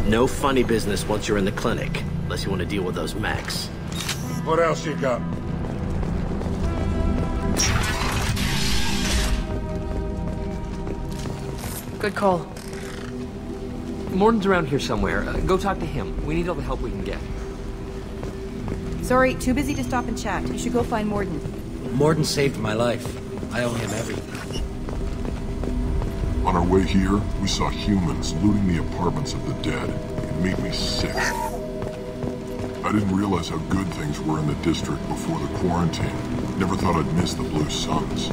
No funny business once you're in the clinic, unless you want to deal with those mechs. What else you got? Good call. Mordin's around here somewhere. Go talk to him. We need all the help we can get. Sorry, too busy to stop and chat. You should go find Mordin. Mordin saved my life. I owe him everything. On our way here, we saw humans looting the apartments of the dead. It made me sick. I didn't realize how good things were in the district before the quarantine. Never thought I'd miss the blue suns.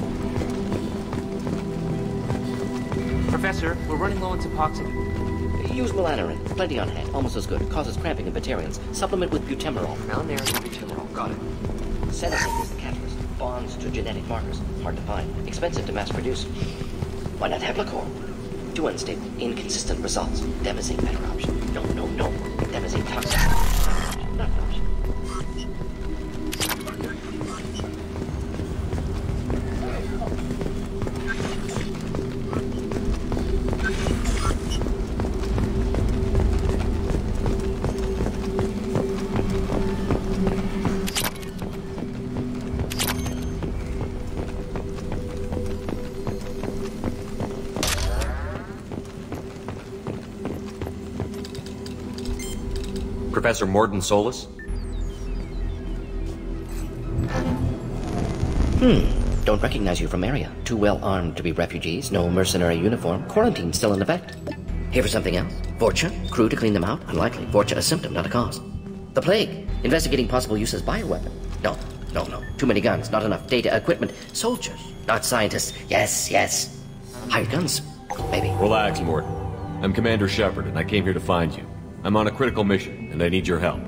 Professor, we're running low on Suboxone. Use melanorin. Plenty on hand. Almost as good. Causes cramping in vegetarians. Supplement with butemerol. Melanorin and butemerol. Got it. Senescence is the catalyst. Bonds to genetic markers. Hard to find. Expensive to mass produce. Why not Heplicor? Too unstable. Inconsistent results. Demazine better option. No. Demazine toxic. Not an option. Professor Mordin Solus? Don't recognize you from Aria. Too well armed to be refugees. No mercenary uniform. Quarantine still in effect. Here for something else? Vorcha? Crew to clean them out? Unlikely. Vorcha a symptom, not a cause. The plague? Investigating possible use as bioweapon? No. Too many guns, not enough data, equipment. Soldiers, not scientists. Yes. Hired guns, maybe. Relax, Mordin. I'm Commander Shepard, and I came here to find you. I'm on a critical mission, and I need your help.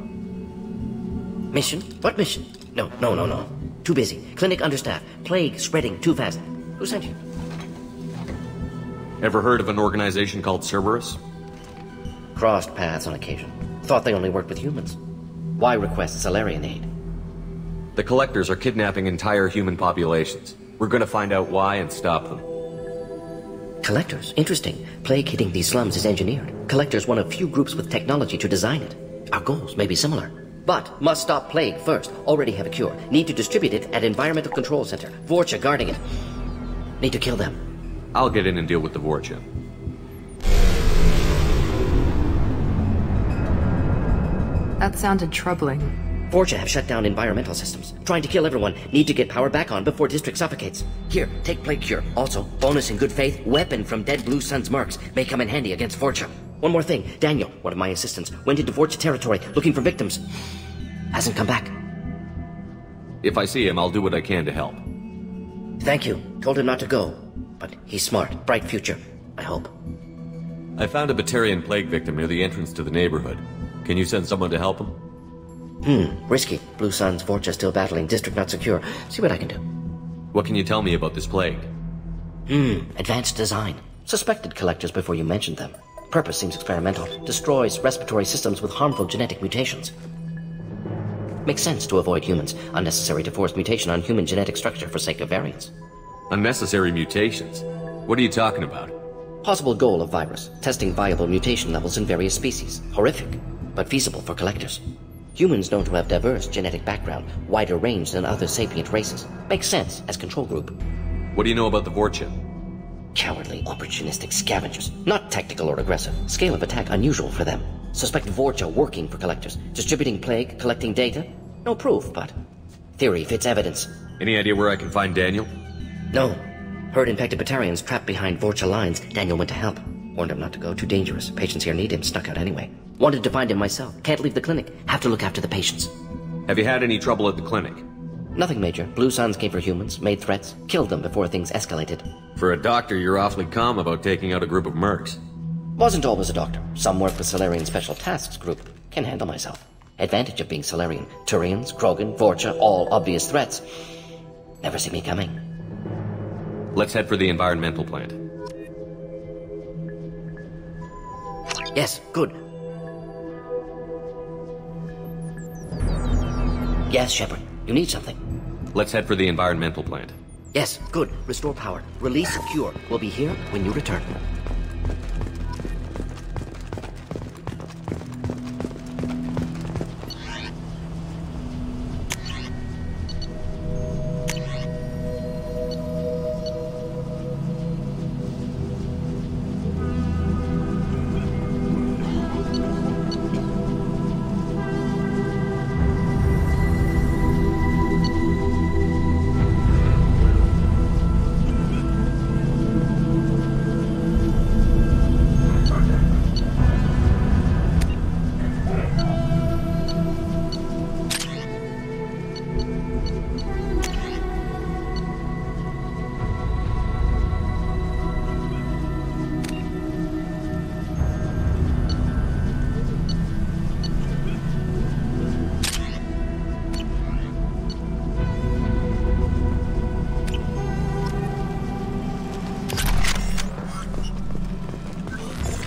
Mission? What mission? No. Too busy. Clinic understaffed. Plague spreading too fast. Who sent you? Ever heard of an organization called Cerberus? Crossed paths on occasion. Thought they only worked with humans. Why request Salarian aid? The Collectors are kidnapping entire human populations. We're gonna find out why and stop them. Collectors? Interesting. Plague hitting these slums is engineered. Collectors one of few groups with technology to design it. Our goals may be similar. But must stop plague first. Already have a cure. Need to distribute it at Environmental Control Center. Vorcha guarding it. Need to kill them. I'll get in and deal with the Vorcha. That sounded troubling. Vorcha have shut down environmental systems. Trying to kill everyone. Need to get power back on before district suffocates. Here, take plague cure. Also, bonus in good faith, weapon from dead Blue Sun's mercs. May come in handy against Vorcha. One more thing. Daniel, one of my assistants, went into Vorcha territory looking for victims. Hasn't come back. If I see him, I'll do what I can to help. Thank you. Told him not to go. But he's smart. Bright future. I hope. I found a Batarian plague victim near the entrance to the neighborhood. Can you send someone to help him? Risky. Blue Sun's Vorcha still battling. District not secure. See what I can do. What can you tell me about this plague? Advanced design. Suspected collectors before you mentioned them. Purpose seems experimental. Destroys respiratory systems with harmful genetic mutations. Makes sense to avoid humans. Unnecessary to force mutation on human genetic structure for sake of variance. Unnecessary mutations? What are you talking about? Possible goal of virus. Testing viable mutation levels in various species. Horrific, but feasible for collectors. Humans known to have diverse genetic background, wider range than other sapient races. Makes sense as control group. What do you know about the Vorcha? Cowardly, opportunistic scavengers. Not tactical or aggressive. Scale of attack unusual for them. Suspect Vorcha working for collectors. Distributing plague, collecting data. No proof, but theory fits evidence. Any idea where I can find Daniel? No. Heard infected Batarians trapped behind Vorcha lines. Daniel went to help. Warned him not to go. Too dangerous. Patients here need him. Snuck out anyway. Wanted to find him myself. Can't leave the clinic. Have to look after the patients. Have you had any trouble at the clinic? Nothing major. Blue Suns came for humans, made threats, killed them before things escalated. For a doctor, you're awfully calm about taking out a group of mercs. Wasn't always a doctor. Some work with Solarian Special Tasks Group. Can handle myself. Advantage of being Solarian. Turians, Krogan, Vorcha, all obvious threats. Never see me coming. Let's head for the environmental plant. Yes, good. Yes, Shepard. You need something. Let's head for the environmental plant. Yes, good. Restore power. Release cure. We'll be here when you return.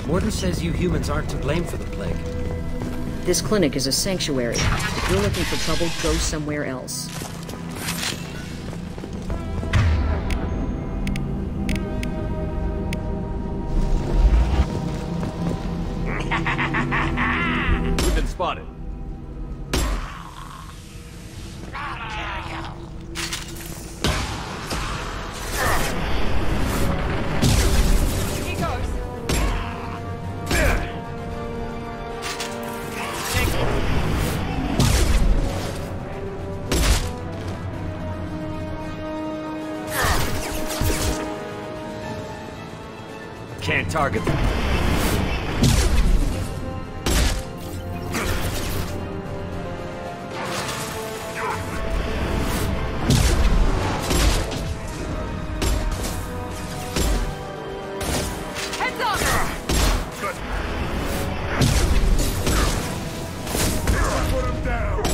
Mordin says you humans aren't to blame for the plague. This clinic is a sanctuary. If you're looking for trouble, go somewhere else. We've been spotted. Can't target them. Heads up! Put him down!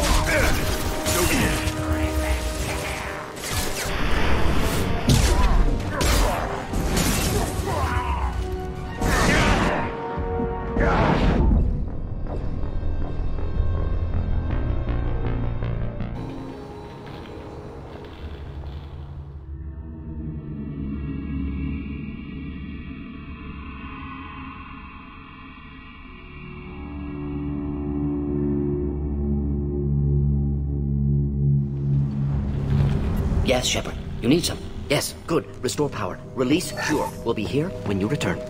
Yes, Shepard. You need some. Yes, good. Restore power. Release cure. We'll be here when you return.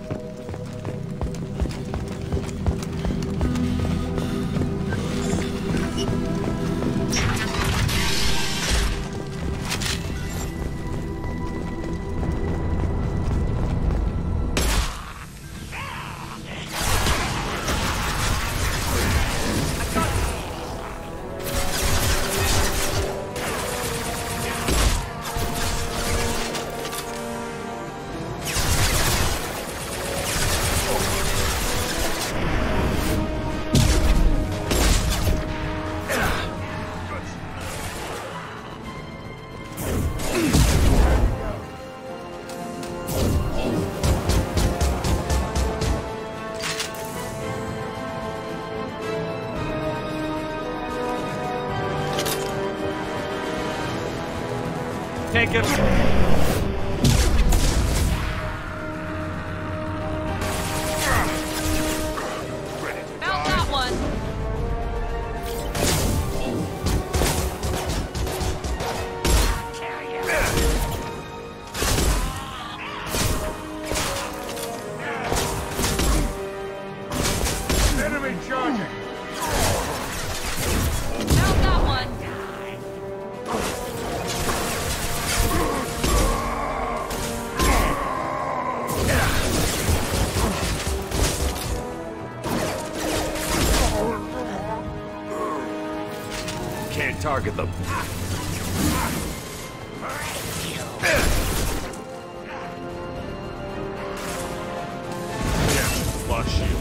Take him. Found that one. Enemy charging. Found that one. Can't target them. Yeah, flush you.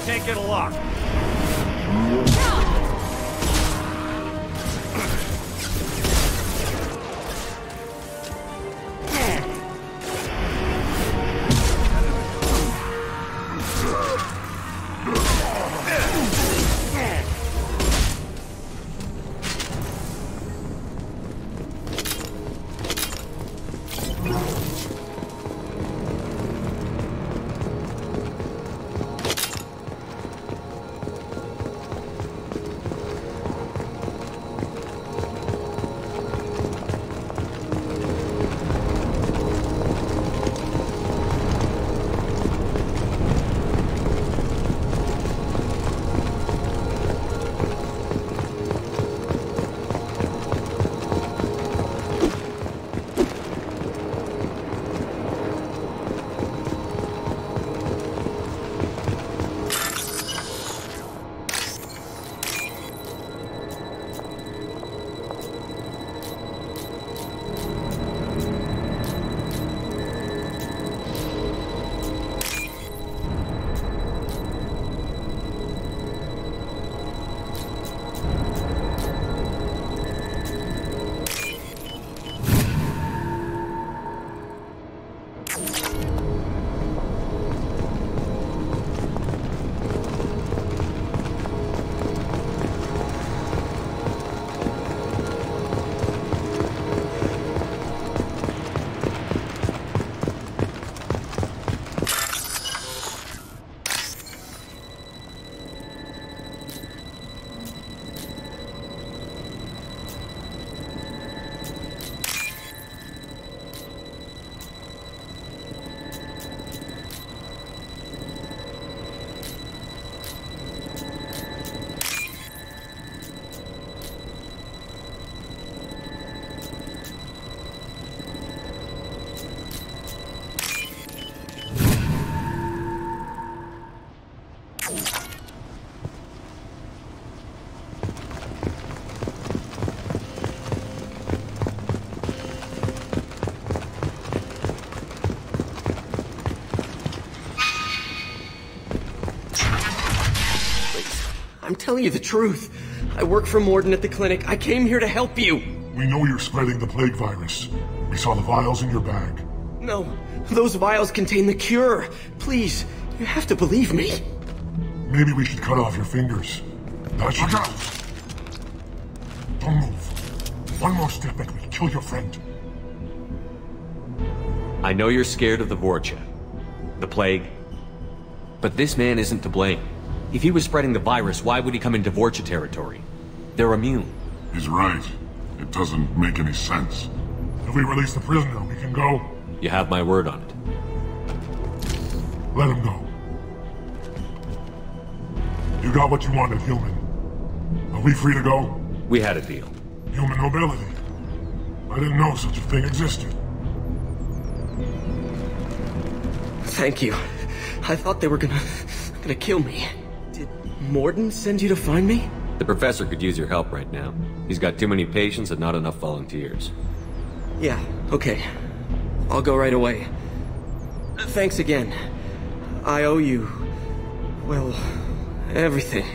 Can't get a lock. I'm telling you the truth. I work for Mordin at the clinic. I came here to help you. We know you're spreading the plague virus. We saw the vials in your bag. No, those vials contain the cure. Please, you have to believe me. Maybe we should cut off your fingers. That should... Look out! Don't move. One more step and we'll kill your friend. I know you're scared of the Vorcha, the plague, but this man isn't to blame. If he was spreading the virus, why would he come into Vorcha territory? They're immune. He's right. It doesn't make any sense. If we release the prisoner, we can go. You have my word on it. Let him go. You got what you wanted, human. Are we free to go? We had a deal. Human nobility. I didn't know such a thing existed. Thank you. I thought they were gonna kill me. Did Mordin send you to find me? The professor could use your help right now. He's got too many patients and not enough volunteers. Yeah, okay. I'll go right away. Thanks again. I owe you... well, everything.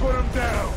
put him down!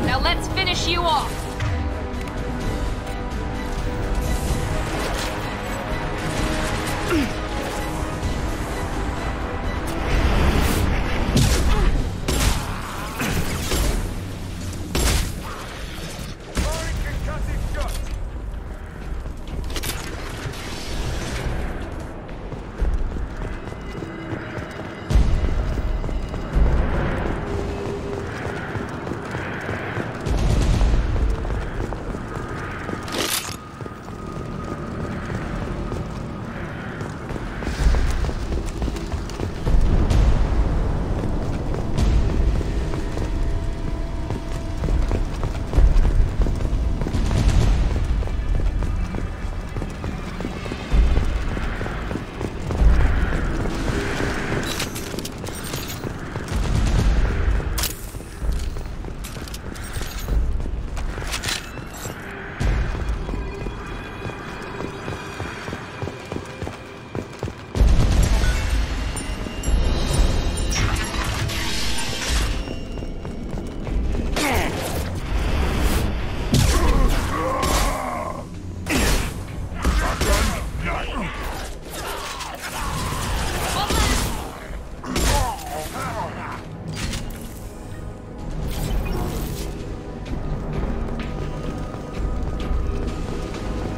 Now let's finish you off.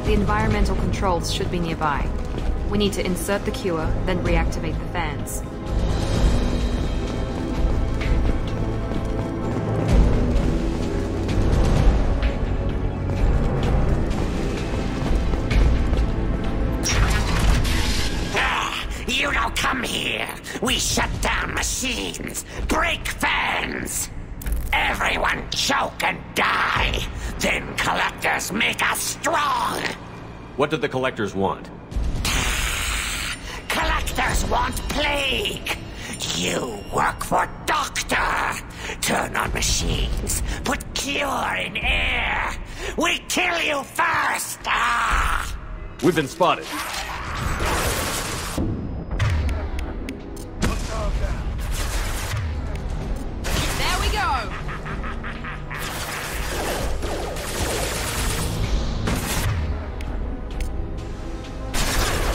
The environmental controls should be nearby. We need to insert the cure, then reactivate the fans. You don't come here. We shut down machines, break fans. Everyone choke and die. Then collectors make us strong. What do the collectors want? Collectors want plague. You work for Doctor. Turn on machines. Put cure in air. We kill you first. We've been spotted. There we go.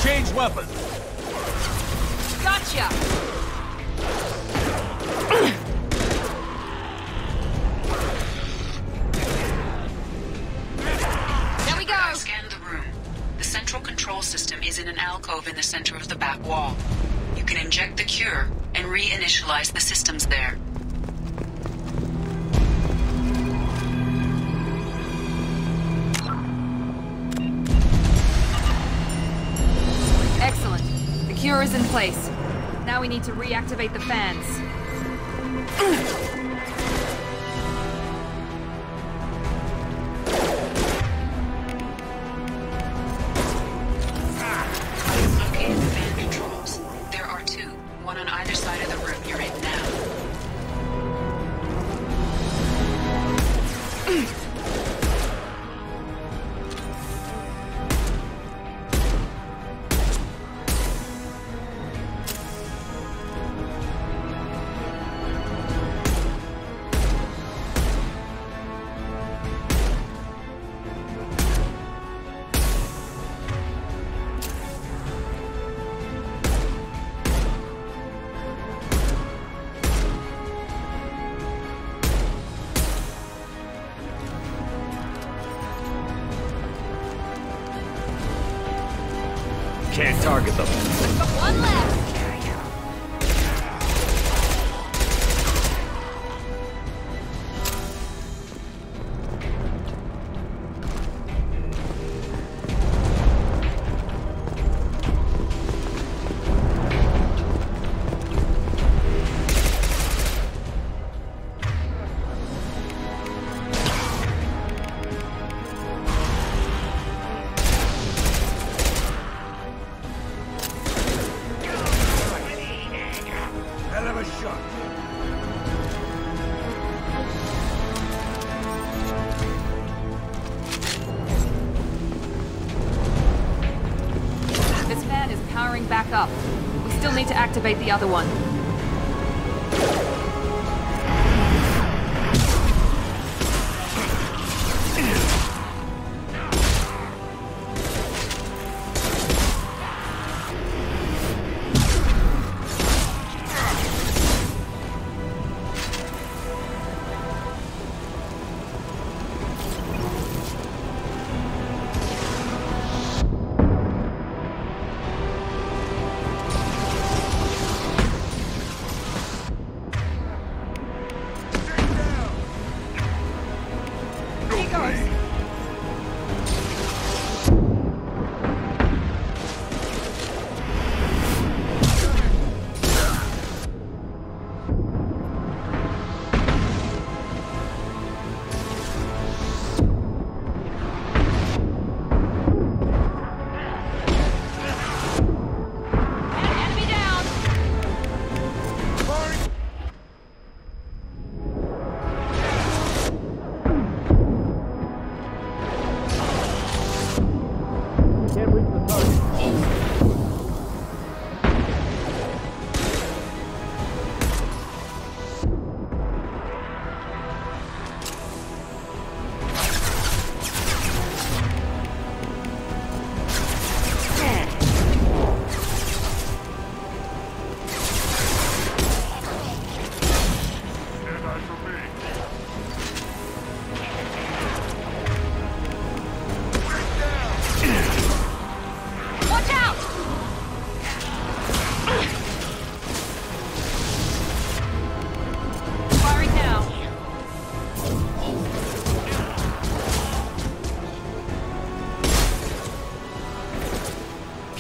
Change weapon. Gotcha. There we go. Scan the room. The central control system is in an alcove in the center of the back wall. You can inject the cure and reinitialize the systems there. Excellent. The cure is in place. Now we need to reactivate the fans. Locate the fan controls. There are two, one on either side of the room you're in now. Can't target them. One left. up. We still need to activate the other one.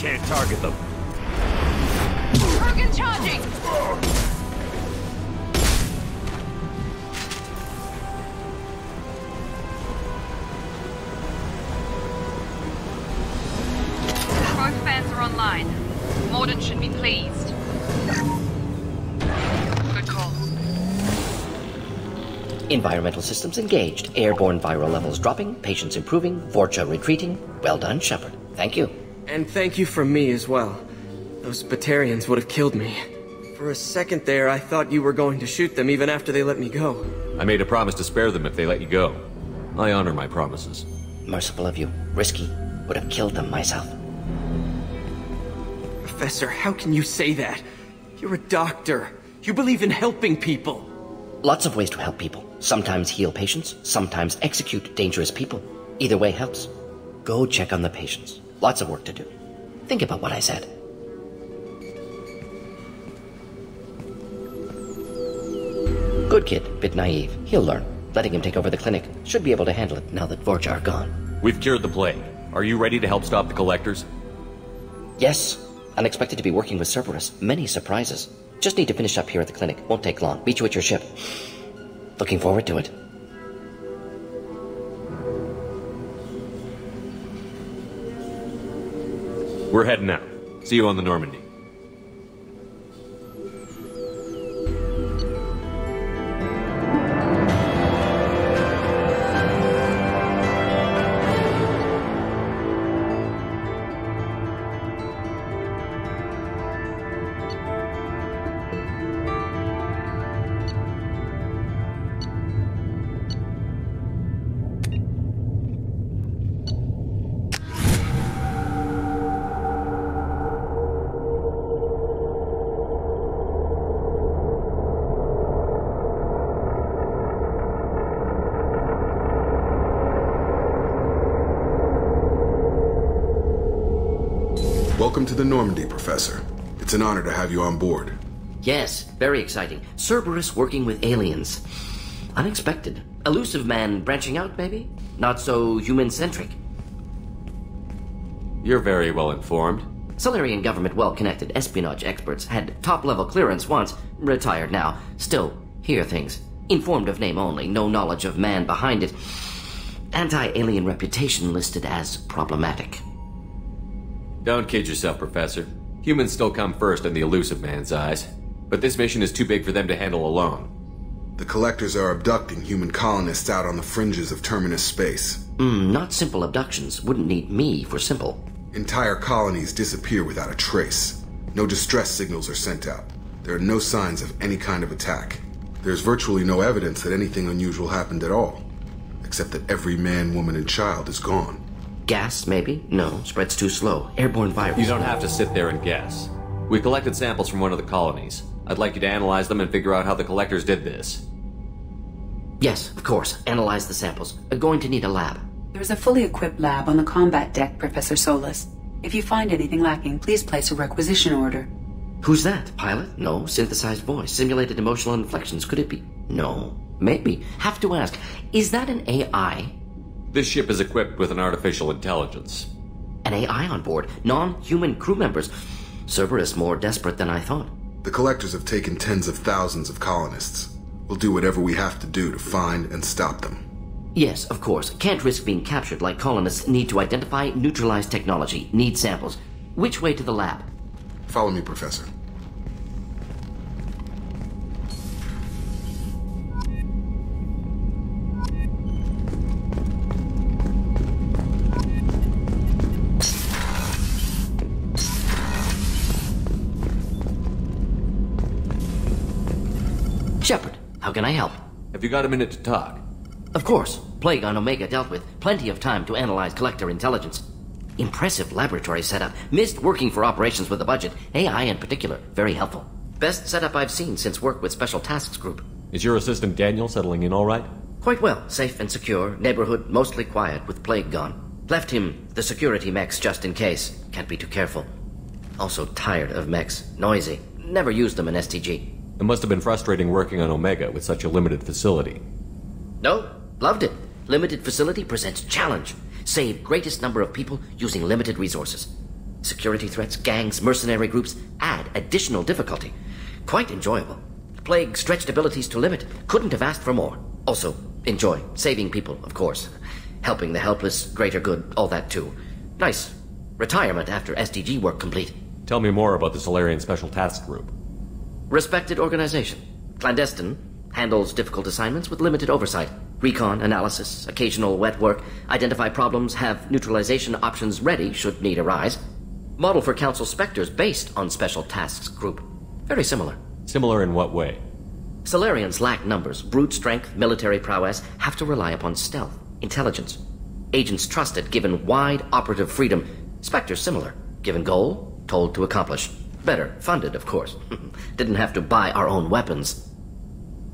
Can't target them. Krogan charging! Both fans are online. Mordin should be pleased. Good call. Environmental systems engaged. Airborne viral levels dropping. Patients improving. Vorcha retreating. Well done, Shepard. Thank you. And thank you from me as well. Those Batarians would have killed me. For a second there, I thought you were going to shoot them even after they let me go. I made a promise to spare them if they let you go. I honor my promises. Merciful of you. Risky. Would have killed them myself. Professor, how can you say that? You're a doctor. You believe in helping people. Lots of ways to help people. Sometimes heal patients, sometimes execute dangerous people. Either way helps. Go check on the patients. Lots of work to do. Think about what I said. Good kid, bit naive. He'll learn. Letting him take over the clinic. Should be able to handle it now that Vorcha are gone. We've cured the plague. Are you ready to help stop the Collectors? Yes. Unexpected to be working with Cerberus. Many surprises. Just need to finish up here at the clinic. Won't take long. Meet you at your ship. Looking forward to it. We're heading out. See you on the Normandy. Welcome to the Normandy, Professor. It's an honor to have you on board. Yes, very exciting. Cerberus working with aliens. Unexpected. Elusive man branching out, maybe? Not so human-centric. You're very well informed. Solarian government well-connected espionage experts had top-level clearance once, retired now. Still, hear things. Informed of name only, no knowledge of man behind it. Anti-alien reputation listed as problematic. Don't kid yourself, Professor. Humans still come first in the elusive man's eyes. But this mission is too big for them to handle alone. The Collectors are abducting human colonists out on the fringes of terminus space. Not simple abductions. Wouldn't need me for simple. Entire colonies disappear without a trace. No distress signals are sent out. There are no signs of any kind of attack. There's virtually no evidence that anything unusual happened at all, except that every man, woman, and child is gone. Gas, maybe? No, spreads too slow. Airborne virus. You don't have to sit there and guess. We collected samples from one of the colonies. I'd like you to analyze them and figure out how the collectors did this. Yes, of course. Analyze the samples. Going to need a lab. There's a fully equipped lab on the combat deck, Professor Solis. If you find anything lacking, please place a requisition order. Who's that? Pilot? No. Synthesized voice. Simulated emotional inflections. Could it be? No. Maybe. Have to ask. Is that an AI? This ship is equipped with an artificial intelligence. An AI on board? Non-human crew members? Cerberus more desperate than I thought. The collectors have taken tens of thousands of colonists. We'll do whatever we have to do to find and stop them. Yes, of course. Can't risk being captured like colonists. Need to identify, neutralize technology. Need samples. Which way to the lab? Follow me, Professor. Shepard, how can I help? Have you got a minute to talk? Of course. Plague on Omega dealt with. Plenty of time to analyze collector intelligence. Impressive laboratory setup. Missed working for operations with a budget. AI in particular. Very helpful. Best setup I've seen since work with Special Tasks Group. Is your assistant Daniel settling in all right? Quite well. Safe and secure. Neighborhood mostly quiet with Plague gone. Left him the security mechs just in case. Can't be too careful. Also tired of mechs. Noisy. Never used them in STG. It must have been frustrating working on Omega with such a limited facility. No. Loved it. Limited facility presents challenge. Save greatest number of people using limited resources. Security threats, gangs, mercenary groups add additional difficulty. Quite enjoyable. Plague stretched abilities to limit. Couldn't have asked for more. Also, enjoy. Saving people, of course. Helping the helpless, greater good, all that too. Nice. Retirement after SDG work complete. Tell me more about the Solarian Special Task Group. Respected organization. Clandestine. Handles difficult assignments with limited oversight. Recon, analysis, occasional wet work. Identify problems, have neutralization options ready should need arise. Model for Council Spectres based on Special Tasks Group. Very similar. Similar in what way? Solarians lack numbers, brute strength, military prowess, have to rely upon stealth, intelligence. Agents trusted, given wide operative freedom. Spectres similar. Given goal, told to accomplish. Better, funded, of course. Didn't have to buy our own weapons.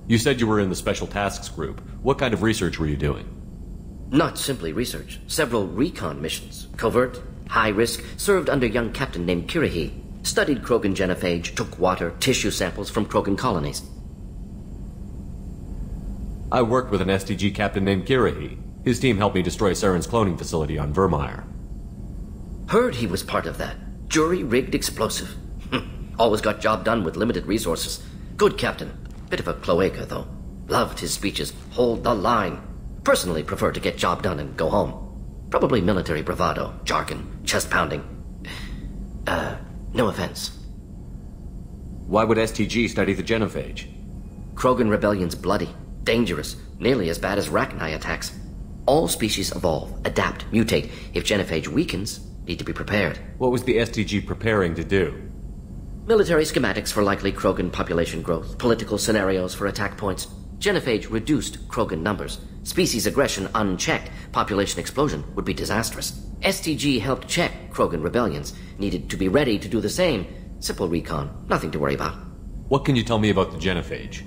You said you were in the Special Tasks Group. What kind of research were you doing? Not simply research. Several recon missions. Covert, high risk, served under young captain named Kirihi. Studied Krogan genophage, took water, tissue samples from Krogan colonies. I worked with an STG captain named Kirihi. His team helped me destroy Saren's cloning facility on Vermeer. Heard he was part of that. Jury-rigged explosive. Always got job done with limited resources. Good captain. Bit of a cloaca, though. Loved his speeches. Hold the line. Personally prefer to get job done and go home. Probably military bravado, jargon, chest pounding. No offense. Why would STG study the genophage? Krogan rebellion's bloody, dangerous, nearly as bad as Rachni attacks. All species evolve, adapt, mutate. If genophage weakens, need to be prepared. What was the STG preparing to do? Military schematics for likely Krogan population growth, political scenarios for attack points. Genophage reduced Krogan numbers. Species aggression unchecked, population explosion would be disastrous. STG helped check Krogan rebellions. Needed to be ready to do the same. Simple recon, nothing to worry about. What can you tell me about the genophage?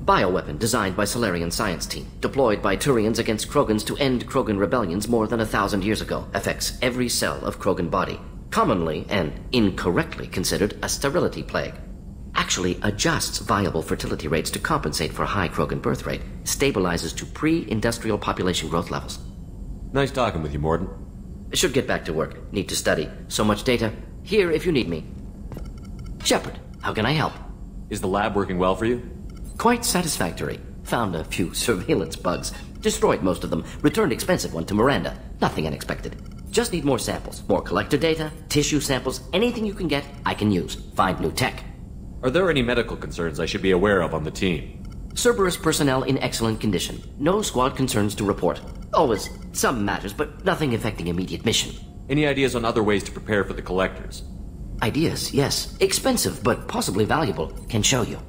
Bioweapon designed by Solarian science team. Deployed by Turians against Krogans to end Krogan rebellions more than 1,000 years ago. Affects every cell of Krogan body. Commonly and incorrectly considered a sterility plague. Actually adjusts viable fertility rates to compensate for high Krogan birth rate. Stabilizes to pre-industrial population growth levels. Nice talking with you, Mordin. Should get back to work. Need to study. So much data. Here if you need me. Shepard, how can I help? Is the lab working well for you? Quite satisfactory. Found a few surveillance bugs. Destroyed most of them. Returned expensive one to Miranda. Nothing unexpected. Just need more samples. More collector data, tissue samples, anything you can get, I can use. Find new tech. Are there any medical concerns I should be aware of on the team? Cerberus personnel in excellent condition. No squad concerns to report. Always some matters, but nothing affecting immediate mission. Any ideas on other ways to prepare for the collectors? Ideas, yes. Expensive, but possibly valuable. Can show you.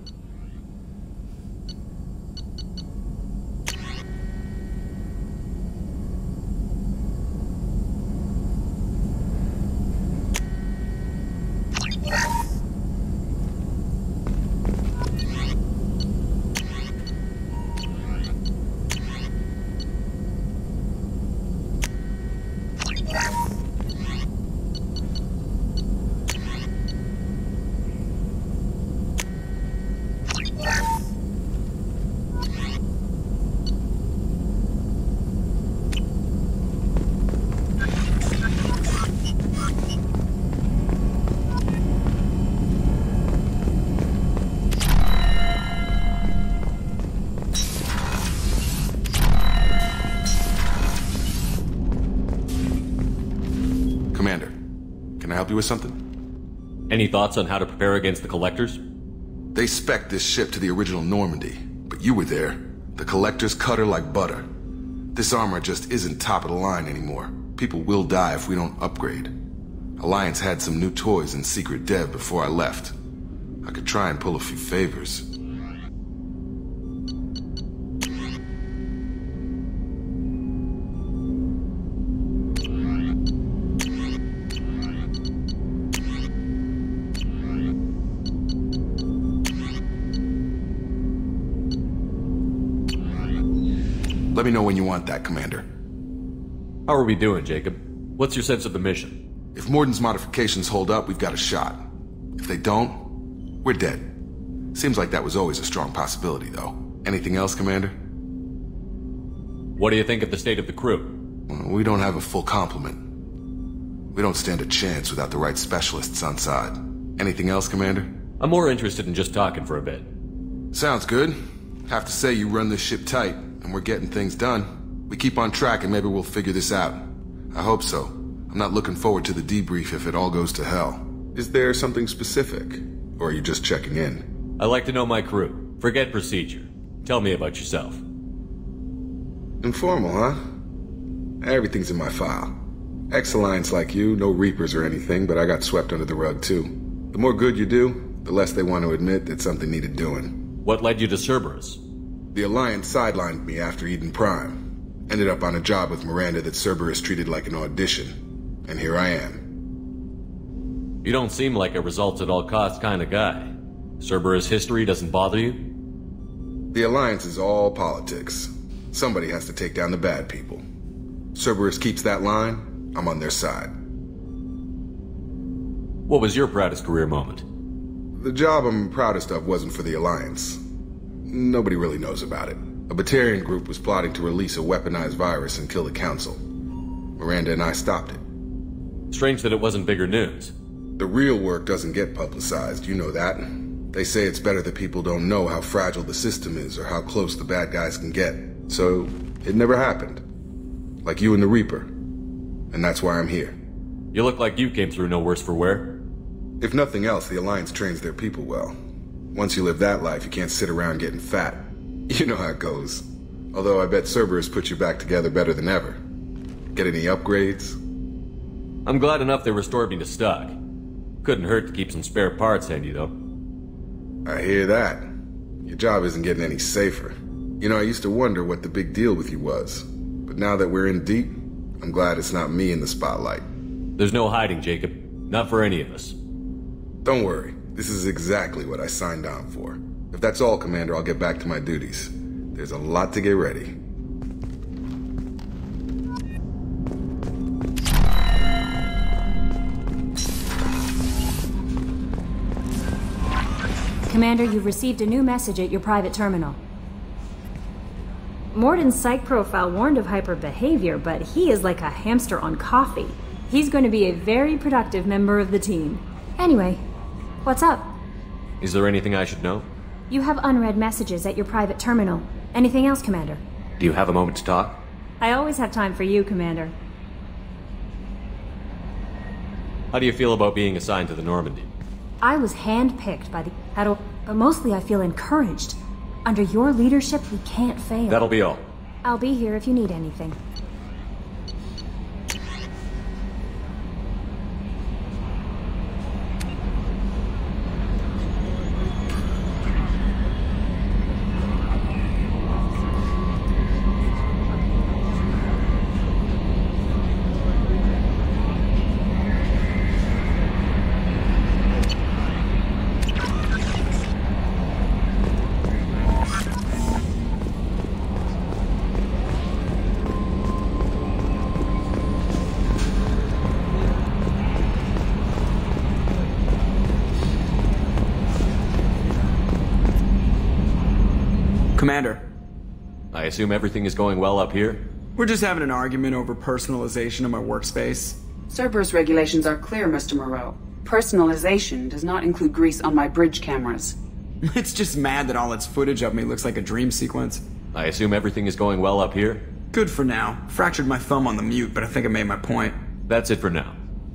Commander, can I help you with something? Any thoughts on how to prepare against the Collectors? They spec'd this ship to the original Normandy, but you were there. The Collectors cut her like butter. This armor just isn't top of the line anymore. People will die if we don't upgrade. Alliance had some new toys in secret dev before I left. I could try and pull a few favors. Let me know when you want that, Commander. How are we doing, Jacob? What's your sense of the mission? If Mordin's modifications hold up, we've got a shot. If they don't, we're dead. Seems like that was always a strong possibility, though. Anything else, Commander? What do you think of the state of the crew? We don't have a full complement. We don't stand a chance without the right specialists on side. Anything else, Commander? I'm more interested in just talking for a bit. Sounds good. Have to say you run this ship tight, and we're getting things done. We keep on track and maybe we'll figure this out. I hope so. I'm not looking forward to the debrief if it all goes to hell. Is there something specific? Or are you just checking in? I like to know my crew. Forget procedure. Tell me about yourself. Informal, huh? Everything's in my file. Ex-Alliance like you, no Reapers or anything, but I got swept under the rug too. The more good you do, the less they want to admit that something needed doing. What led you to Cerberus? The Alliance sidelined me after Eden Prime. Ended up on a job with Miranda that Cerberus treated like an audition. And here I am. You don't seem like a results-at-all-costs kind of guy. Cerberus history doesn't bother you? The Alliance is all politics. Somebody has to take down the bad people. Cerberus keeps that line, I'm on their side. What was your proudest career moment? The job I'm proudest of wasn't for the Alliance. Nobody really knows about it. A Batarian group was plotting to release a weaponized virus and kill the Council. Miranda and I stopped it. Strange that it wasn't bigger news. The real work doesn't get publicized, you know that. They say it's better that people don't know how fragile the system is or how close the bad guys can get. So, it never happened. Like you and the Reaper. And that's why I'm here. You look like you came through no worse for wear. If nothing else, the Alliance trains their people well. Once you live that life, you can't sit around getting fat. You know how it goes. Although I bet Cerberus put you back together better than ever. Get any upgrades? I'm glad enough they restored me to stock. Couldn't hurt to keep some spare parts handy, though. I hear that. Your job isn't getting any safer. You know, I used to wonder what the big deal with you was. But now that we're in deep, I'm glad it's not me in the spotlight. There's no hiding, Jacob. Not for any of us. Don't worry. This is exactly what I signed on for. If that's all, Commander, I'll get back to my duties. There's a lot to get ready. Commander, you've received a new message at your private terminal. Mordin's psych profile warned of hyper behavior, but he is like a hamster on coffee. He's going to be a very productive member of the team. Anyway, what's up? Is there anything I should know? You have unread messages at your private terminal. Anything else, Commander? Do you have a moment to talk? I always have time for you, Commander. How do you feel about being assigned to the Normandy? I was handpicked by the Admiral, but mostly I feel encouraged. Under your leadership, we can't fail. That'll be all. I'll be here if you need anything. Commander. I assume everything is going well up here? We're just having an argument over personalization of my workspace. Cerberus regulations are clear, Mr. Moreau. Personalization does not include grease on my bridge cameras. It's just mad that all its footage of me looks like a dream sequence. I assume everything is going well up here? Good for now. Fractured my thumb on the mute, but I think I made my point. That's it for now.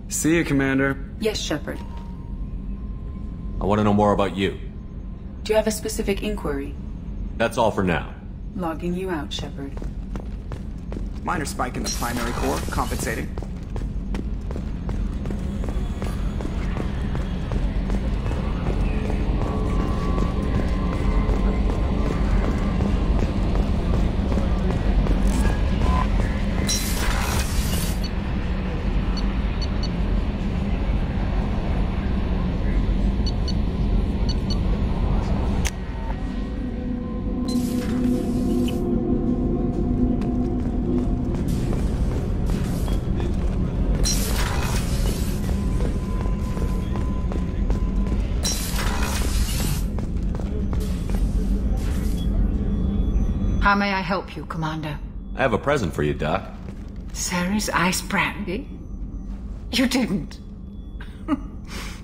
See you, Commander. Yes, Shepard. I want to know more about you. Do you have a specific inquiry? That's all for now. Logging you out, Shepard. Minor spike in the primary core, compensating. How may I help you, Commander? I have a present for you, Doc. Sarah's ice brandy? You didn't.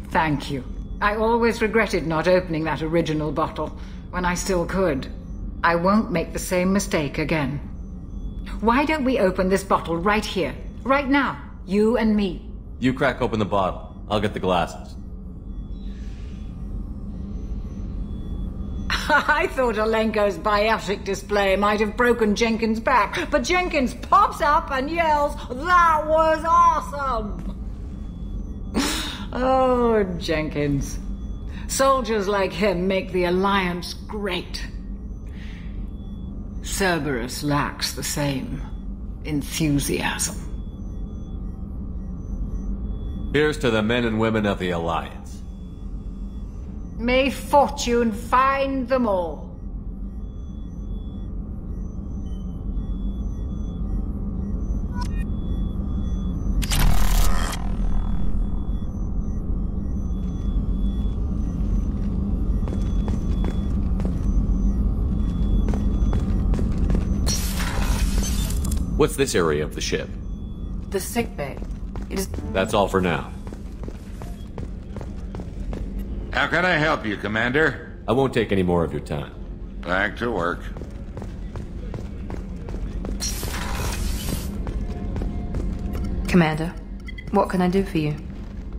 Thank you. I always regretted not opening that original bottle when I still could. I won't make the same mistake again. Why don't we open this bottle right here, right now, you and me? You crack open the bottle. I'll get the glasses. I thought Alenko's biotic display might have broken Jenkins' back, but Jenkins pops up and yells, "That was awesome!" Oh, Jenkins. Soldiers like him make the Alliance great. Cerberus lacks the same enthusiasm. Here's to the men and women of the Alliance. May fortune find them all. What's this area of the ship? The sickbay. It is... That's all for now. How can I help you, Commander? I won't take any more of your time. Back to work. Commander, what can I do for you?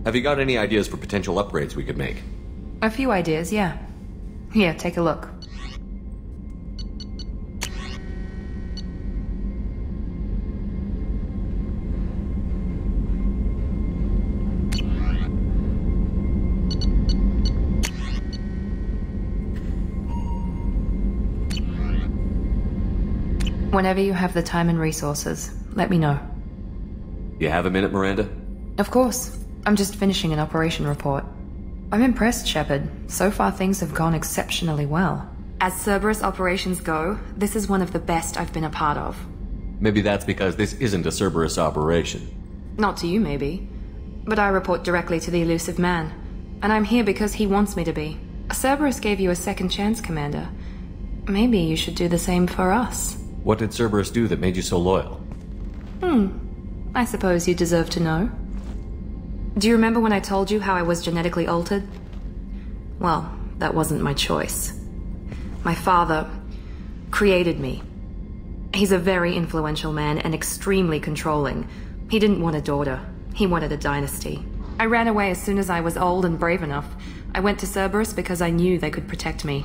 Have you got any ideas for potential upgrades we could make? A few ideas, yeah. Here, take a look. Whenever you have the time and resources, let me know. You have a minute, Miranda? Of course. I'm just finishing an operation report. I'm impressed, Shepard. So far things have gone exceptionally well. As Cerberus operations go, this is one of the best I've been a part of. Maybe that's because this isn't a Cerberus operation. Not to you, maybe. But I report directly to the elusive man. And I'm here because he wants me to be. Cerberus gave you a second chance, Commander. Maybe you should do the same for us. What did Cerberus do that made you so loyal? I suppose you deserve to know. Do you remember when I told you how I was genetically altered? Well, that wasn't my choice. My father created me. He's a very influential man and extremely controlling. He didn't want a daughter. He wanted a dynasty. I ran away as soon as I was old and brave enough. I went to Cerberus because I knew they could protect me.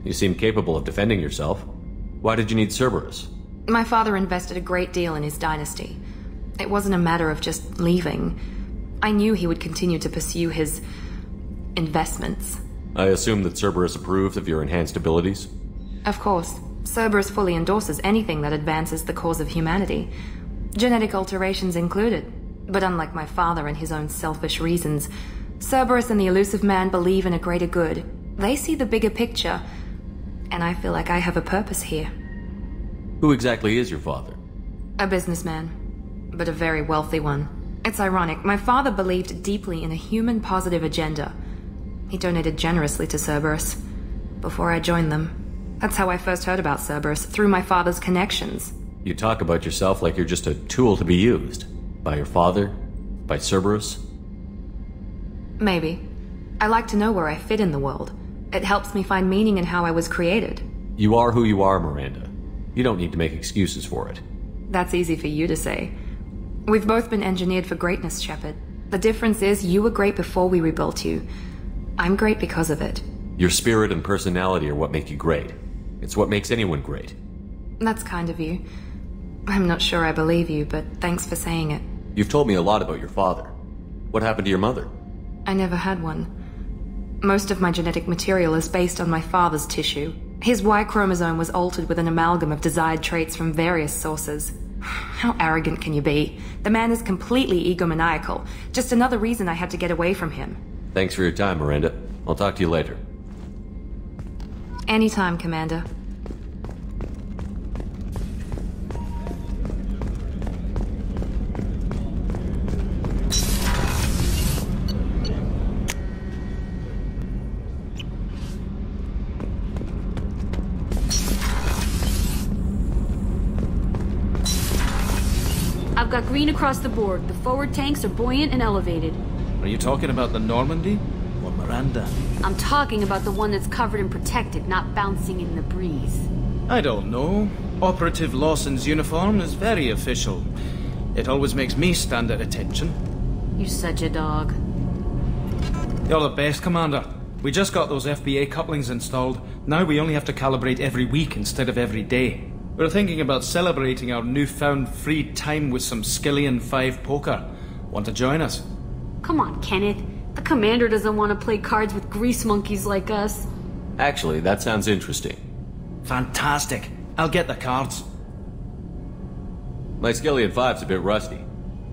You seem capable of defending yourself. Why did you need Cerberus? My father invested a great deal in his dynasty. It wasn't a matter of just leaving. I knew he would continue to pursue his investments. I assume that Cerberus approved of your enhanced abilities? Of course. Cerberus fully endorses anything that advances the cause of humanity. Genetic alterations included. But unlike my father and his own selfish reasons, Cerberus and the elusive man believe in a greater good. They see the bigger picture, and I feel like I have a purpose here. Who exactly is your father? A businessman, but a very wealthy one. It's ironic, my father believed deeply in a human-positive agenda. He donated generously to Cerberus before I joined them. That's how I first heard about Cerberus, through my father's connections. You talk about yourself like you're just a tool to be used. By your father? By Cerberus? Maybe. I like to know where I fit in the world. It helps me find meaning in how I was created. You are who you are, Miranda. You don't need to make excuses for it. That's easy for you to say. We've both been engineered for greatness, Shepard. The difference is you were great before we rebuilt you. I'm great because of it. Your spirit and personality are what make you great. It's what makes anyone great. That's kind of you. I'm not sure I believe you, but thanks for saying it. You've told me a lot about your father. What happened to your mother? I never had one. Most of my genetic material is based on my father's tissue. His Y chromosome was altered with an amalgam of desired traits from various sources. How arrogant can you be? The man is completely egomaniacal. Just another reason I had to get away from him. Thanks for your time, Miranda. I'll talk to you later. Anytime, Commander. I've got green across the board. The forward tanks are buoyant and elevated. Are you talking about the Normandy? Or Miranda? I'm talking about the one that's covered and protected, not bouncing in the breeze. I don't know. Operative Lawson's uniform is very official. It always makes me stand at attention. You're such a dog. You're the best, Commander. We just got those FBA couplings installed. Now we only have to calibrate every week instead of every day. We're thinking about celebrating our newfound free time with some Skillian 5 poker. Want to join us? Come on, Kenneth. The commander doesn't want to play cards with grease monkeys like us. Actually, that sounds interesting. Fantastic. I'll get the cards. My Skillian 5's a bit rusty.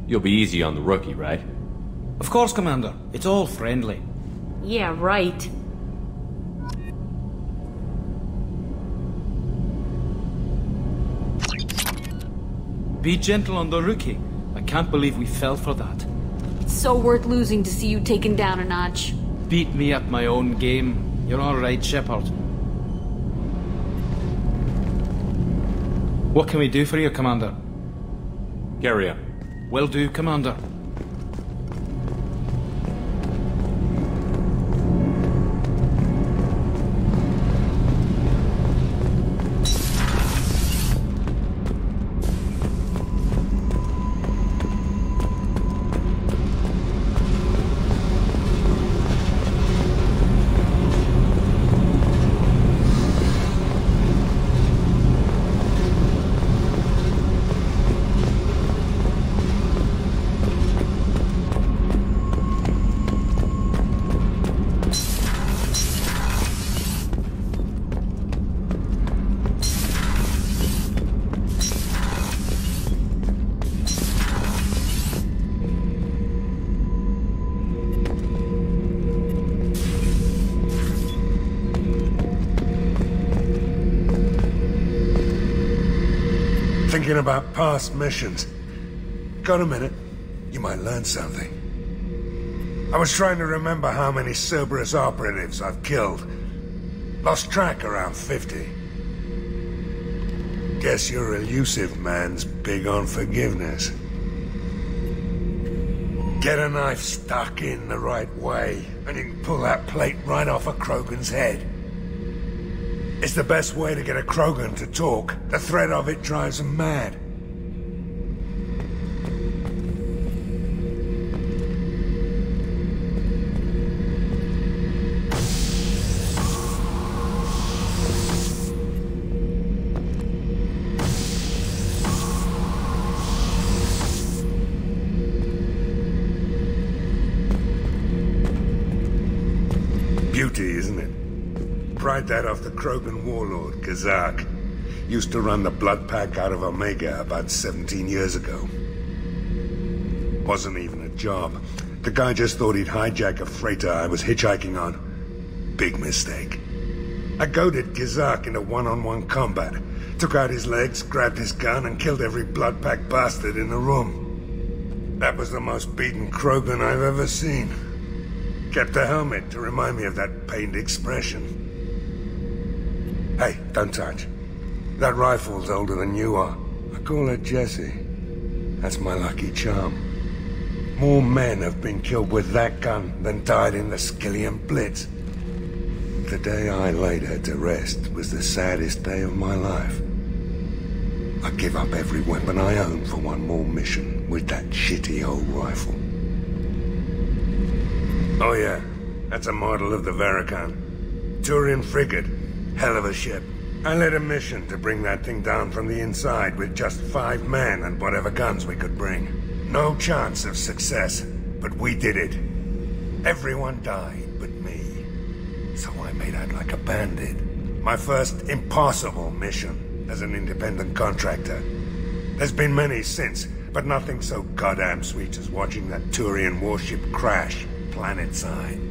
You'll be easy on the rookie, right? Of course, Commander. It's all friendly. Yeah, right. Be gentle on the rookie. I can't believe we fell for that. It's so worth losing to see you taken down a notch. Beat me at my own game. You're all right, Shepard. What can we do for you, Commander? Carry on. Will do, Commander. Thinking about past missions. Got a minute? You might learn something. I was trying to remember how many Cerberus operatives I've killed. Lost track around 50. Guess your elusive man's big on forgiveness. Get a knife stuck in the right way, and you can pull that plate right off a Krogan's head. It's the best way to get a Krogan to talk. The threat of it drives them mad. Beauty, isn't it? Pried that off the Krogan warlord, Kazak. Used to run the blood pack out of Omega about 17 years ago. Wasn't even a job. The guy just thought he'd hijack a freighter I was hitchhiking on. Big mistake. I goaded Kazak into one-on-one combat. Took out his legs, grabbed his gun, and killed every blood pack bastard in the room. That was the most beaten Krogan I've ever seen. Kept a helmet to remind me of that pained expression. Hey, don't touch. That rifle's older than you are. I call her Jessie. That's my lucky charm. More men have been killed with that gun than died in the Skillian Blitz. The day I laid her to rest was the saddest day of my life. I give up every weapon I own for one more mission with that shitty old rifle. Oh yeah, that's a model of the Verican. Turian frigate. Hell of a ship. I led a mission to bring that thing down from the inside with just 5 men and whatever guns we could bring. No chance of success, but we did it. Everyone died but me. So I made out like a bandit. My first impossible mission as an independent contractor. There's been many since, but nothing so goddamn sweet as watching that Turian warship crash planetside.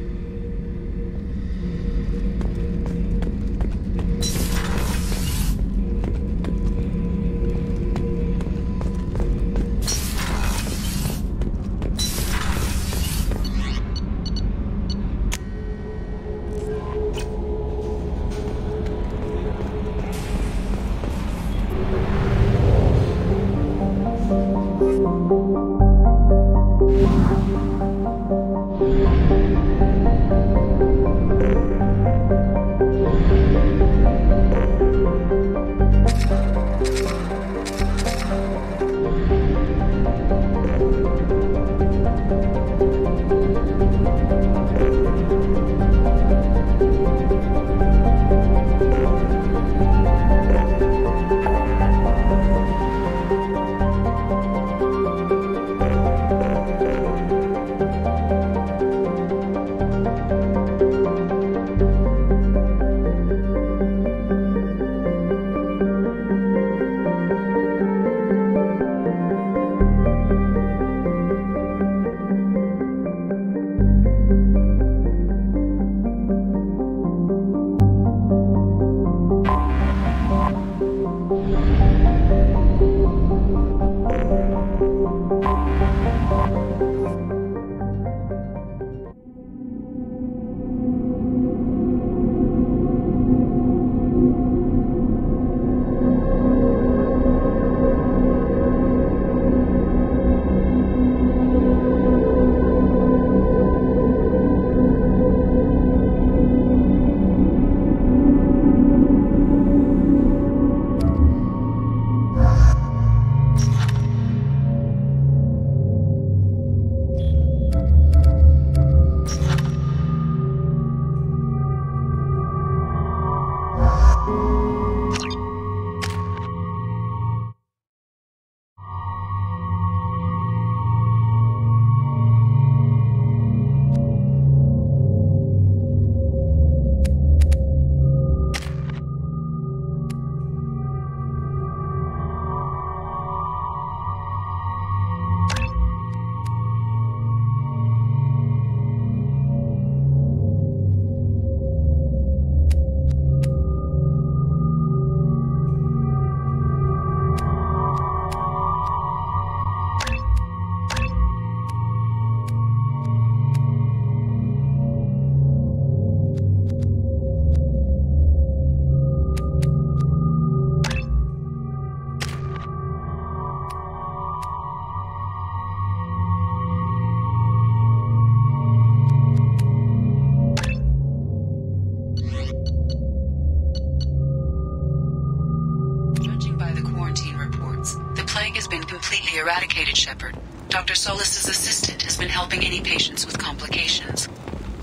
Eradicated, Shepard. Dr. Solis's assistant has been helping any patients with complications.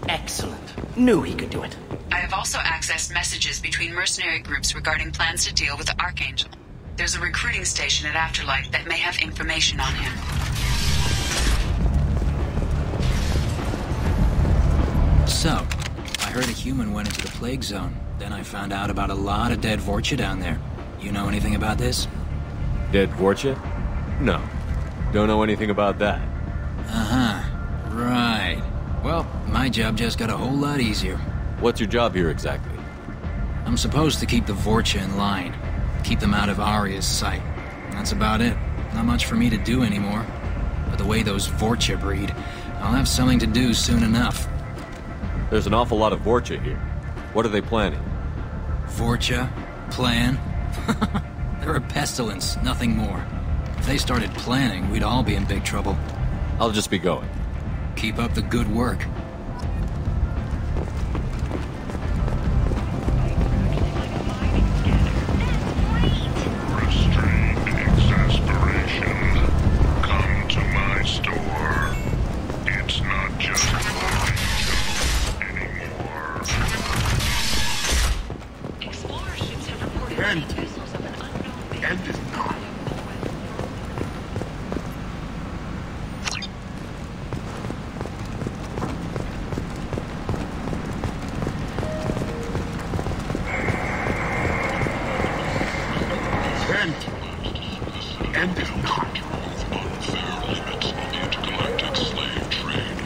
Excellent. Knew he could do it. I have also accessed messages between mercenary groups regarding plans to deal with the Archangel. There's a recruiting station at Afterlight that may have information on him. So, I heard a human went into the plague zone. Then I found out about a lot of dead Vorcha down there. You know anything about this? Dead Vorcha? No. Don't know anything about that. Uh-huh. Right. Well, my job just got a whole lot easier. What's your job here exactly? I'm supposed to keep the Vorcha in line. Keep them out of Aria's sight. That's about it. Not much for me to do anymore. But the way those Vorcha breed, I'll have something to do soon enough. There's an awful lot of Vorcha here. What are they planning? Vorcha? Plan? They're a pestilence, nothing more. If they started planning, we'd all be in big trouble. I'll just be going. Keep up the good work. Restrained exasperation. Come to my store. It's not just anymore. Explorer ships have reported vessels of an unknown End is not. End is not. Unfair limits on the intergalactic slave trade.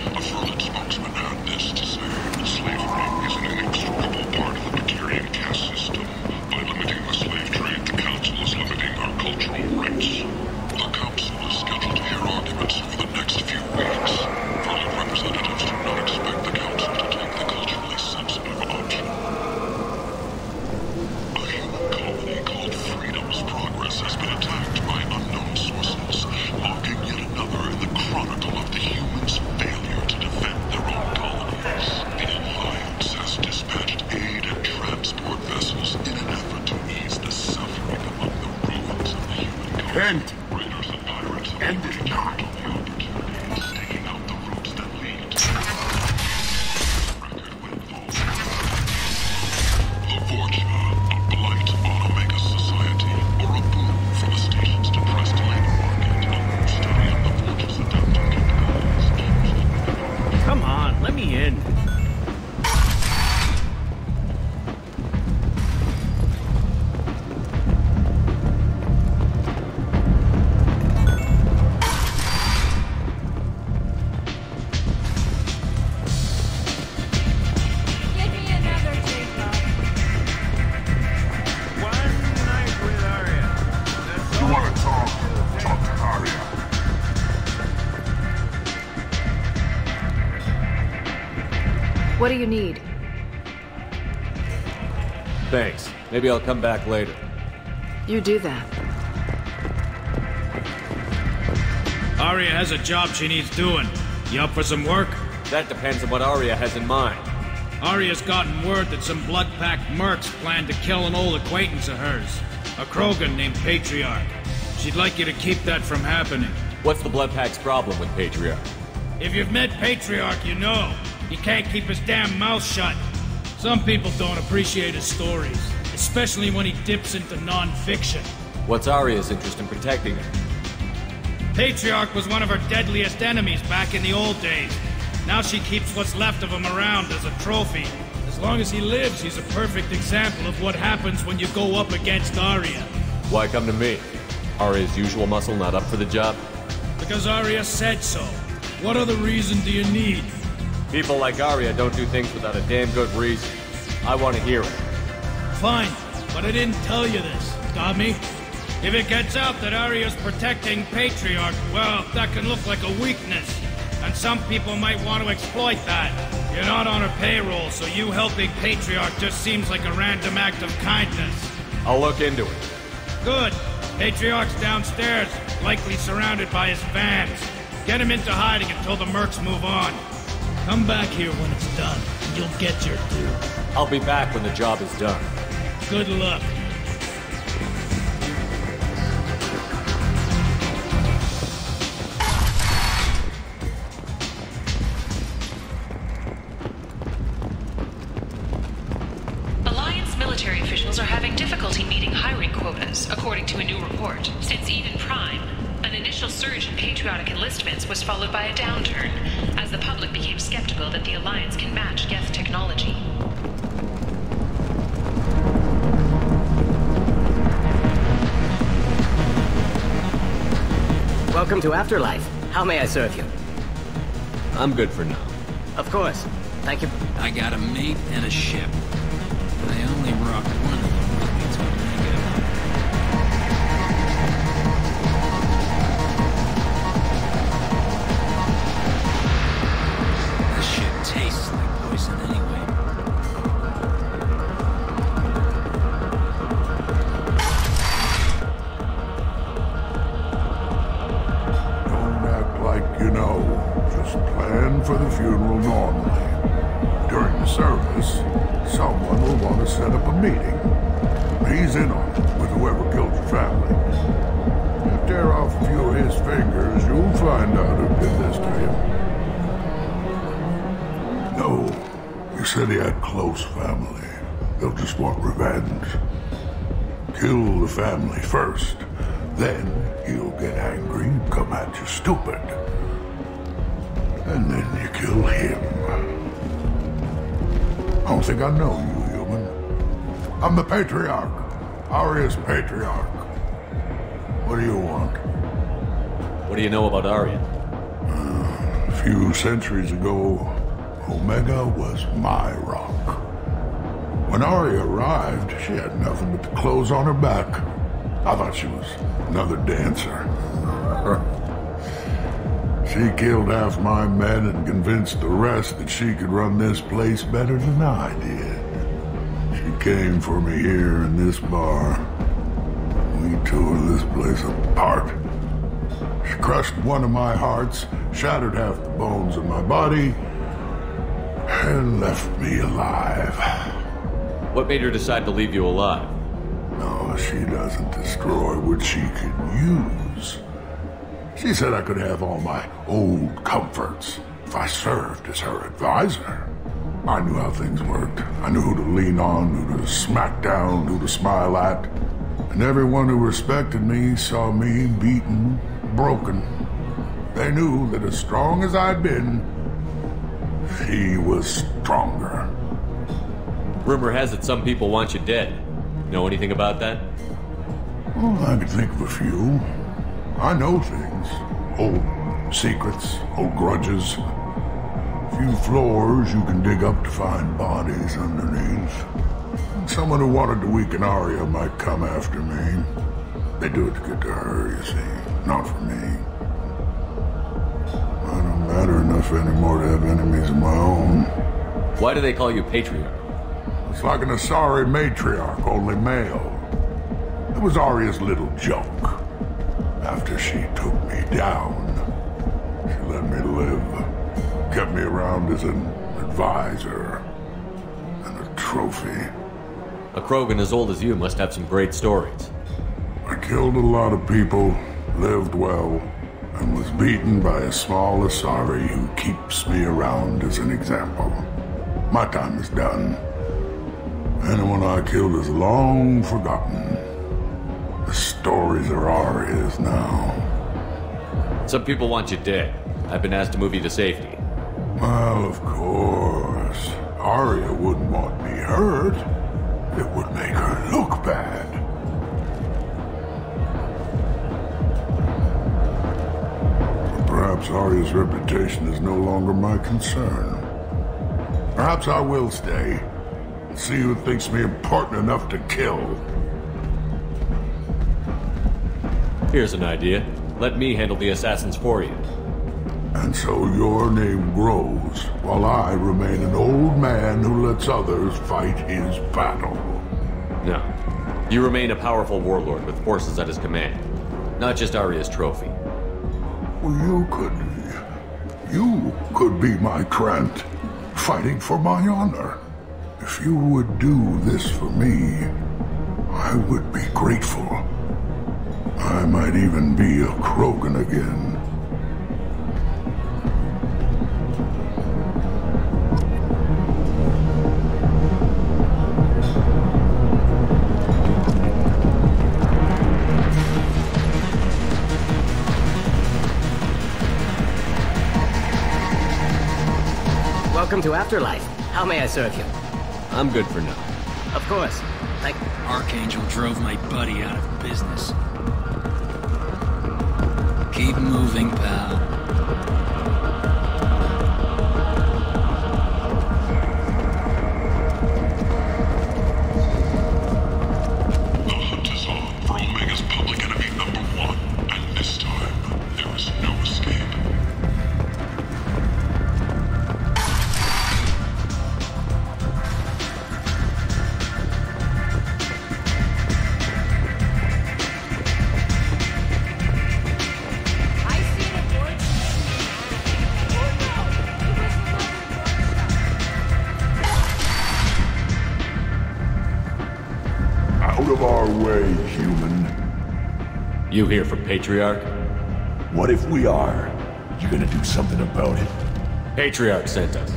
A Furlan spokesman had this to say. Slavery is an inextricable part of the Batarian caste system. By limiting the slave trade, the Council is limiting our cultural rights. The Council is scheduled to hear arguments for the next few weeks. Furlan representatives do not expect the Council to take the culturally sensitive option. A human colony called Freedom's Progress has been attacked by unknown sources, logging yet another in the chronicle of the humans' failure to defend their own colonies. The Alliance has dispatched aid and transport vessels in an effort to ease the suffering among the ruins of the human colony. Raiders and pirates have already jumped on the opportunities, staking out the routes that lead to record windfall. The Vorcha, a blight on Omega society, or a boon for the station's depressed labor market. Study of the Vorcha's adaptive capabilities. Come on, let me in. Give me another Jacob. One night with Aria. That's You want to talk to Aria. What do you need? Thanks. Maybe I'll come back later. You do that. Aria has a job she needs doing. You up for some work? That depends on what Aria has in mind. Aria's gotten word that some blood-packed mercs plan to kill an old acquaintance of hers. A Krogan named Patriarch. She'd like you to keep that from happening. What's the Blood Pack's problem with Patriarch? If you've met Patriarch, you know. He can't keep his damn mouth shut. Some people don't appreciate his stories, especially when he dips into non-fiction. What's Aria's interest in protecting him? Patriarch was one of her deadliest enemies back in the old days. Now she keeps what's left of him around as a trophy. As long as he lives, he's a perfect example of what happens when you go up against Aria. Why come to me? Aria's usual muscle not up for the job? Because Aria said so. What other reason do you need? People like Aria don't do things without a damn good reason. I want to hear it. Fine, but I didn't tell you this. Got me? If it gets out that Aria's protecting Patriarch, well, that can look like a weakness. And some people might want to exploit that. You're not on her payroll, so you helping Patriarch just seems like a random act of kindness. I'll look into it. Good. Patriarch's downstairs, likely surrounded by his fans. Get him into hiding until the mercs move on. Come back here when it's done, and you'll get your due. I'll be back when the job is done. Good luck. Alliance military officials are having difficulty meeting hiring quotas, according to a new report. Since Eden Prime, an initial surge in patriotic enlistments was followed by a downturn, as the public became skeptical that the Alliance can match Geth technology. Welcome to Afterlife. How may I serve you? I'm good for now. Of course. Thank you. I got a mate and a ship. I only brought one of them with me to Omega. This shit tastes like poison anyway. You know, just plan for the funeral normally. During the service, someone will want to set up a meeting. He's in on it with whoever killed your family. You tear off a few of his fingers, you'll find out who did this to you. No, you said he had close family. They'll just want revenge. Kill the family first, then he'll get angry and come at you stupid. And then you kill him. I don't think I know you, human. I'm the Patriarch. Aria's Patriarch. What do you want? What do you know about Aria? A few centuries ago, Omega was my rock. When Aria arrived, she had nothing but the clothes on her back. I thought she was another dancer. She killed half my men and convinced the rest that she could run this place better than I did. She came for me here in this bar. We tore this place apart. She crushed one of my hearts, shattered half the bones in my body, and left me alive. What made her decide to leave you alive? No, she doesn't destroy what she can use. She said I could have all my old comforts if I served as her advisor. I knew how things worked. I knew who to lean on, who to smack down, who to smile at. And everyone who respected me saw me beaten, broken. They knew that as strong as I'd been, she was stronger. Rumor has it some people want you dead. Know anything about that? Well, I could think of a few. I know things. Old secrets, old grudges. A few floors you can dig up to find bodies underneath. Someone who wanted to weaken Aria might come after me. They do it to get to her, you see, not for me. I don't matter enough anymore to have enemies of my own. Why do they call you Patriarch? It's like an Asari matriarch, only male. It was Aria's little joke. After she took me down, she let me live. Kept me around as an advisor and a trophy. A Krogan as old as you must have some great stories. I killed a lot of people, lived well, and was beaten by a small Asari who keeps me around as an example. My time is done. Anyone I killed is long forgotten. The stories are Aria's now. Some people want you dead. I've been asked to move you to safety. Well, of course. Aria wouldn't want me hurt. It would make her look bad. But perhaps Aria's reputation is no longer my concern. Perhaps I will stay. See who thinks me important enough to kill. Here's an idea. Let me handle the assassins for you. And so your name grows, while I remain an old man who lets others fight his battle. No. You remain a powerful warlord with forces at his command. Not just Aria's trophy. Well, you could be my Trent, fighting for my honor. If you would do this for me, I would be grateful. I might even be a Krogan again. Welcome to Afterlife. How may I serve you? I'm good for now. Of course. Archangel drove my buddy out of business. Keep moving, pal. The hunt is on for Omega's public enemy #1, and this time, there is no escape. You here for Patriarch? What if we are? You gonna do something about it? Patriarch sent us.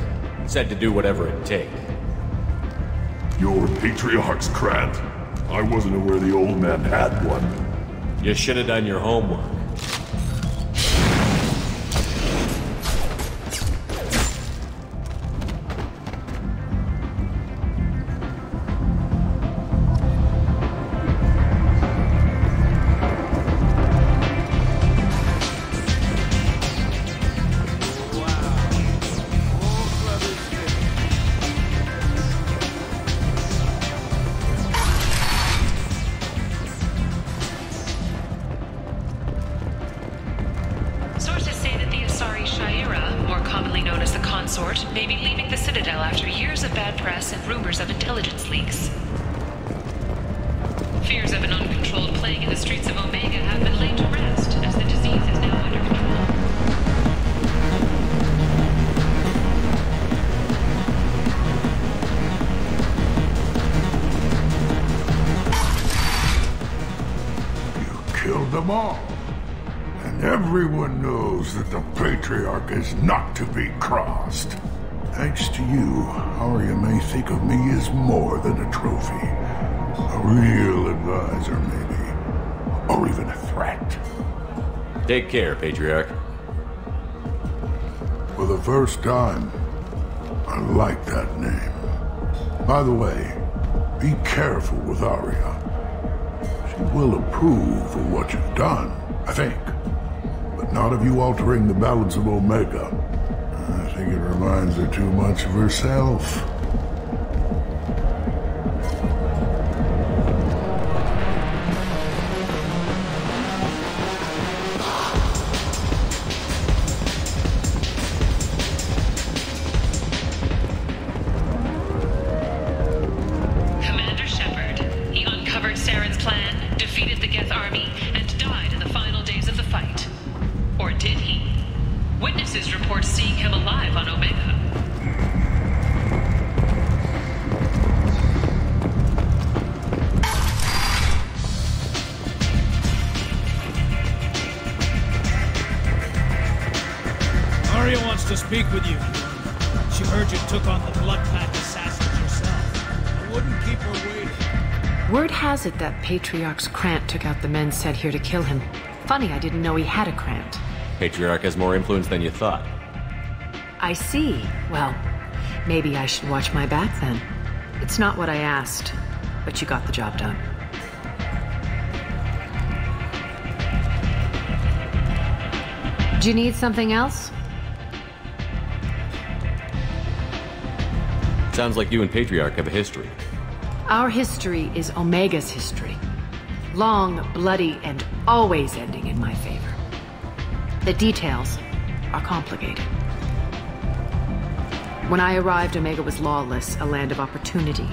Said to do whatever it takes. You're Patriarch's Krant? I wasn't aware the old man had one. You should have done your homework. Everyone knows that the Patriarch is not to be crossed. Thanks to you, Aria may think of me as more than a trophy. A real advisor, maybe. Or even a threat. Take care, Patriarch. For the first time, I like that name. By the way, be careful with Aria. She will approve of what you've done, I think. But not of you altering the balance of Omega. I think it reminds her too much of herself. Commander Shepard. He uncovered Saren's plan, defeated the Geth army, and died in the final days of the fight. Or did he? Witnesses report seeing him alive on Omega. Aria wants to speak with you. She heard you took on the Blood Pact assassins yourself. I wouldn't keep her waiting. Word has it that Patriarch's Krant took out the men sent here to kill him. Funny, I didn't know he had a Krant. Patriarch has more influence than you thought. I see. Well, maybe I should watch my back then. It's not what I asked, but you got the job done. Do you need something else? Sounds like you and Patriarch have a history. Our history is Omega's history. Long, bloody, and always ending in my favor. The details are complicated. When I arrived, Omega was lawless, a land of opportunity.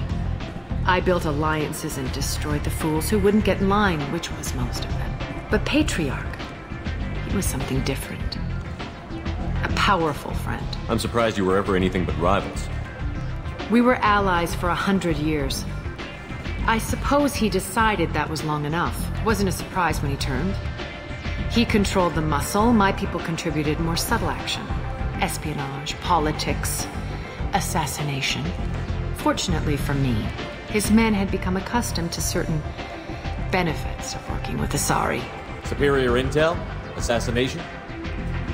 I built alliances and destroyed the fools who wouldn't get in line, which was most of them. But Patriarch, he was something different. A powerful friend. I'm surprised you were ever anything but rivals. We were allies for 100 years. I suppose he decided that was long enough. Wasn't a surprise when he turned. He controlled the muscle, my people contributed more subtle action. Espionage, politics, assassination. Fortunately for me, his men had become accustomed to certain benefits of working with Asari. Superior intel? Assassination?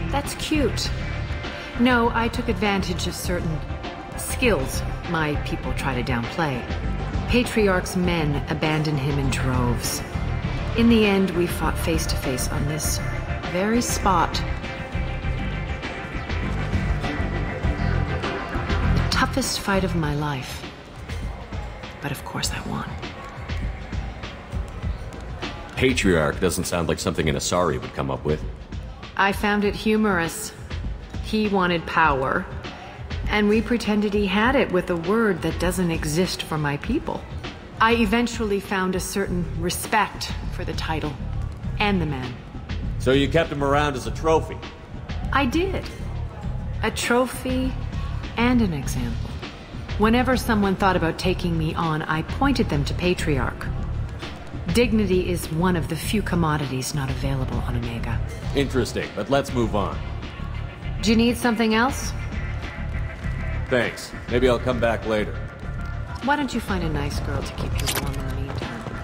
That's cute. No, I took advantage of certain skills my people try to downplay. Patriarch's men abandoned him in droves. In the end, we fought face to face on this very spot. The toughest fight of my life. But of course I won. Patriarch doesn't sound like something an Asari would come up with. I found it humorous. He wanted power, and we pretended he had it with a word that doesn't exist for my people. I eventually found a certain respect for the title and the man. So you kept him around as a trophy? I did. A trophy and an example. Whenever someone thought about taking me on, I pointed them to Patriarch. Dignity is one of the few commodities not available on Omega. Interesting, but let's move on. Do you need something else? Thanks. Maybe I'll come back later. Why don't you find a nice girl to keep you warm in the meantime?